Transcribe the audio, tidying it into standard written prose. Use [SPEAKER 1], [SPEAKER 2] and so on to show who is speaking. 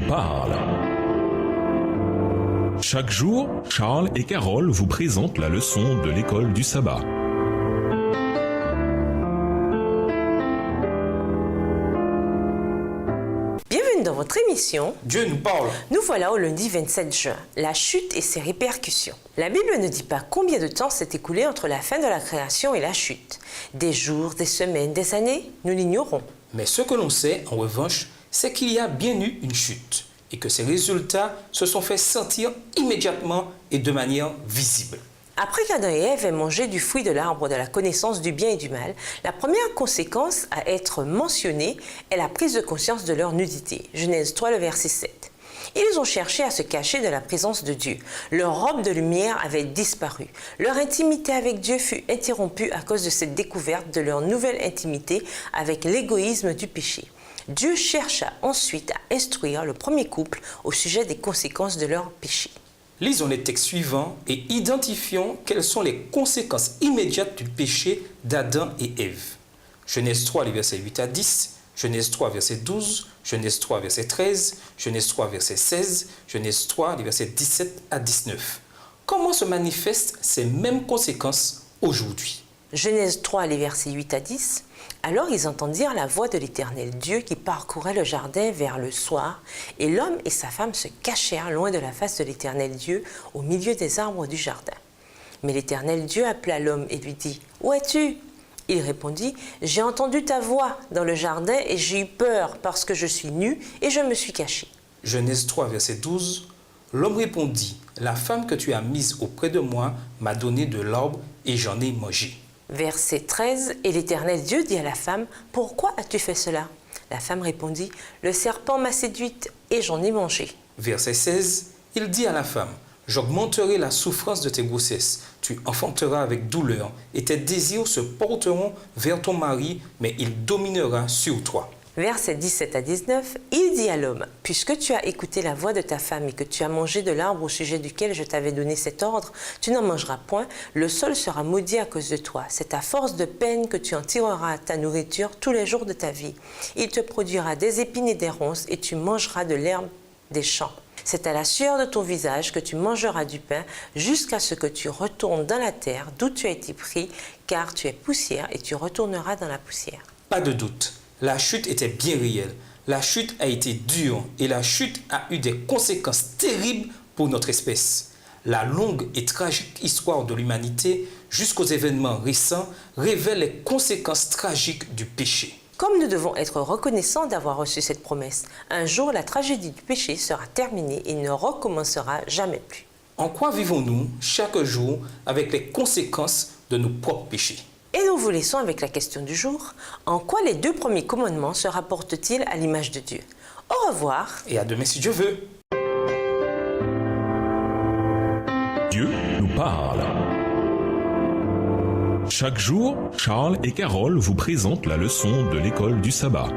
[SPEAKER 1] parle. Chaque jour, Charles et Carole vous présentent la leçon de l'école du sabbat.
[SPEAKER 2] Bienvenue dans votre émission
[SPEAKER 3] Dieu nous parle.
[SPEAKER 2] Nous voilà au lundi 27 juin, la chute et ses répercussions. La Bible ne dit pas combien de temps s'est écoulé entre la fin de la création et la chute. Des jours, des semaines, des années, nous l'ignorons.
[SPEAKER 3] Mais ce que l'on sait, en revanche, c'est qu'il y a bien eu une chute et que ses résultats se sont fait sentir immédiatement et de manière visible.
[SPEAKER 2] Après qu'Adam et Ève aient mangé du fruit de l'arbre de la connaissance du bien et du mal, la première conséquence à être mentionnée est la prise de conscience de leur nudité. Genèse 3, le verset 7. Ils ont cherché à se cacher de la présence de Dieu. Leur robe de lumière avait disparu. Leur intimité avec Dieu fut interrompue à cause de cette découverte de leur nouvelle intimité avec l'égoïsme du péché. Dieu chercha ensuite à instruire le premier couple au sujet des conséquences de leur péché.
[SPEAKER 3] Lisons les textes suivants et identifions quelles sont les conséquences immédiates du péché d'Adam et Ève. Genèse 3, les versets 8 à 10, Genèse 3, verset 12, Genèse 3, verset 13, Genèse 3, verset 16, Genèse 3, les versets 17 à 19. Comment se manifestent ces mêmes conséquences aujourd'hui?
[SPEAKER 2] Genèse 3, les versets 8 à 10. Alors ils entendirent la voix de l'Éternel Dieu qui parcourait le jardin vers le soir, et l'homme et sa femme se cachèrent loin de la face de l'Éternel Dieu au milieu des arbres du jardin. Mais l'Éternel Dieu appela l'homme et lui dit « Où es-tu » Il répondit « J'ai entendu ta voix dans le jardin et j'ai eu peur parce que je suis nu et je me suis caché. »
[SPEAKER 3] Genèse 3, verset 12. L'homme répondit « La femme que tu as mise auprès de moi m'a donné de l'arbre et j'en ai mangé. »
[SPEAKER 2] Verset 13, et l'Éternel Dieu dit à la femme, « Pourquoi as-tu fait cela ?» La femme répondit, « Le serpent m'a séduite et j'en ai mangé. »
[SPEAKER 3] Verset 16, il dit à la femme, « J'augmenterai la souffrance de tes grossesses, tu enfanteras avec douleur, et tes désirs se porteront vers ton mari, mais il dominera sur toi. »
[SPEAKER 2] Versets 17 à 19, il dit à l'homme, « Puisque tu as écouté la voix de ta femme et que tu as mangé de l'arbre au sujet duquel je t'avais donné cet ordre, tu n'en mangeras point, le sol sera maudit à cause de toi. C'est à force de peine que tu en tireras ta nourriture tous les jours de ta vie. Il te produira des épines et des ronces et tu mangeras de l'herbe des champs. C'est à la sueur de ton visage que tu mangeras du pain jusqu'à ce que tu retournes dans la terre d'où tu as été pris, car tu es poussière et tu retourneras dans la poussière. »
[SPEAKER 3] Pas de doute. La chute était bien réelle, la chute a été dure et la chute a eu des conséquences terribles pour notre espèce. La longue et tragique histoire de l'humanité jusqu'aux événements récents révèle les conséquences tragiques du péché.
[SPEAKER 2] Comme nous devons être reconnaissants d'avoir reçu cette promesse, un jour la tragédie du péché sera terminée et ne recommencera jamais plus.
[SPEAKER 3] En quoi vivons-nous chaque jour avec les conséquences de nos propres péchés?
[SPEAKER 2] Et nous vous laissons avec la question du jour. En quoi les 2 premiers commandements se rapportent-ils à l'image de Dieu? Au revoir.
[SPEAKER 3] Et à demain si Dieu veut.
[SPEAKER 1] Dieu nous parle. Chaque jour, Charles et Carole vous présentent la leçon de l'école du sabbat.